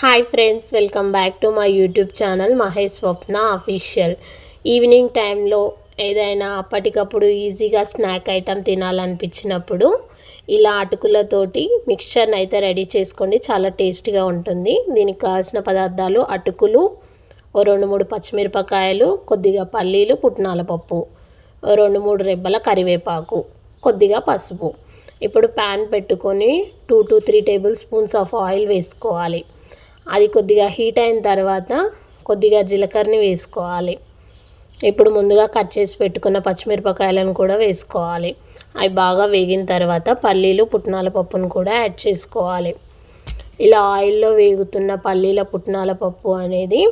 Hi friends, welcome back to my YouTube channel Mahesh Swapna official. Evening టైంలో ఏదైనా అప్పటికప్పుడు ఈజీగా స్నాక్ ఐటెం తినాలనిపించినప్పుడు ఇలా అటుకులతోటి మిక్చర్ని అయితే రెడీ చేసుకోండి. చాలా టేస్టీగా ఉంటుంది. దీనికి కావాల్సిన పదార్థాలు అటుకులు, 2-3 పచ్చిమిరపకాయలు, కొద్దిగా పల్లీలు, పుట్నాల పప్పు, 2-3 రెబ్బల కరివేపాకు, కొద్దిగా పసుపు. ఇప్పుడు ప్యాన్ పెట్టుకొని 2 to 3 table spoons of oil వేసుకోవాలి. అది కొద్దిగా హీట్ అయిన తర్వాత కొద్దిగా జీలకర్రని వేసుకోవాలి. ఇప్పుడు ముందుగా కట్ చేసి పెట్టుకున్న పచ్చిమిరపకాయలను కూడా వేసుకోవాలి. అవి బాగా వేగిన తర్వాత పల్లీలు, పుట్నాల పప్పును కూడా యాడ్ చేసుకోవాలి. ఇలా ఆయిల్లో వేగుతున్న పల్లీల, పుట్నాల పప్పు అనేది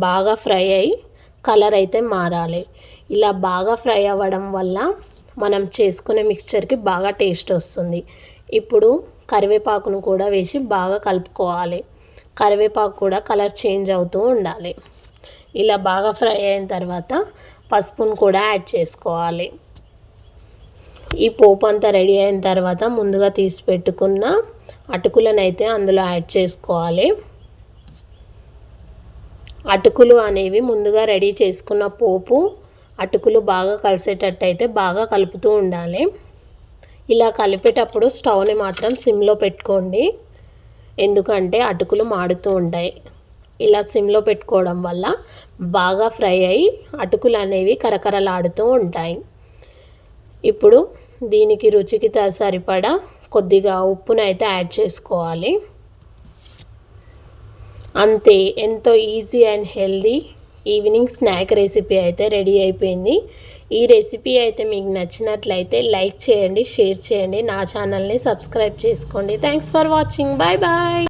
బాగా ఫ్రై అయ్యి కలర్ అయితే మారాలి. ఇలా బాగా ఫ్రై అవ్వడం వల్ల మనం చేసుకునే మిక్చర్కి బాగా టేస్ట్ వస్తుంది. ఇప్పుడు కరివేపాకును కూడా వేసి బాగా కలుపుకోవాలి. కరివేపాకు కూడా కలర్ చేంజ్ అవుతూ ఉండాలి. ఇలా బాగా ఫ్రై అయిన తర్వాత పసుపును కూడా యాడ్ చేసుకోవాలి. ఈ పోపు అంతా రెడీ అయిన తర్వాత ముందుగా తీసి పెట్టుకున్న అటుకులను అయితే అందులో యాడ్ చేసుకోవాలి. అటుకులు అనేవి ముందుగా రెడీ చేసుకున్న పోపు అటుకులు బాగా కలిసేటట్టు అయితే బాగా కలుపుతూ ఉండాలి. ఇలా కలిపేటప్పుడు స్టవ్ని మాత్రం సిమ్లో పెట్టుకోండి, ఎందుకంటే అటుకులు మాడుతూ ఉంటాయి. ఇలా సిమ్లో పెట్టుకోవడం వల్ల బాగా ఫ్రై అయ్యి అటుకులు అనేవి కరకరలాడుతూ ఉంటాయి. ఇప్పుడు దీనికి రుచికి సరిపడా కొద్దిగా ఉప్పును అయితే యాడ్ చేసుకోవాలి. అంతే, ఎంతో easy and healthy evening snack recipe అయితే రెడీ అయిపోయింది. ఈ రెసిపీ అయితే మీకు నచ్చినట్లయితే లైక్ చేయండి, షేర్ చేయండి, నా ఛానల్ని సబ్స్క్రైబ్ చేసుకోండి. Thanks for watching. Bye bye.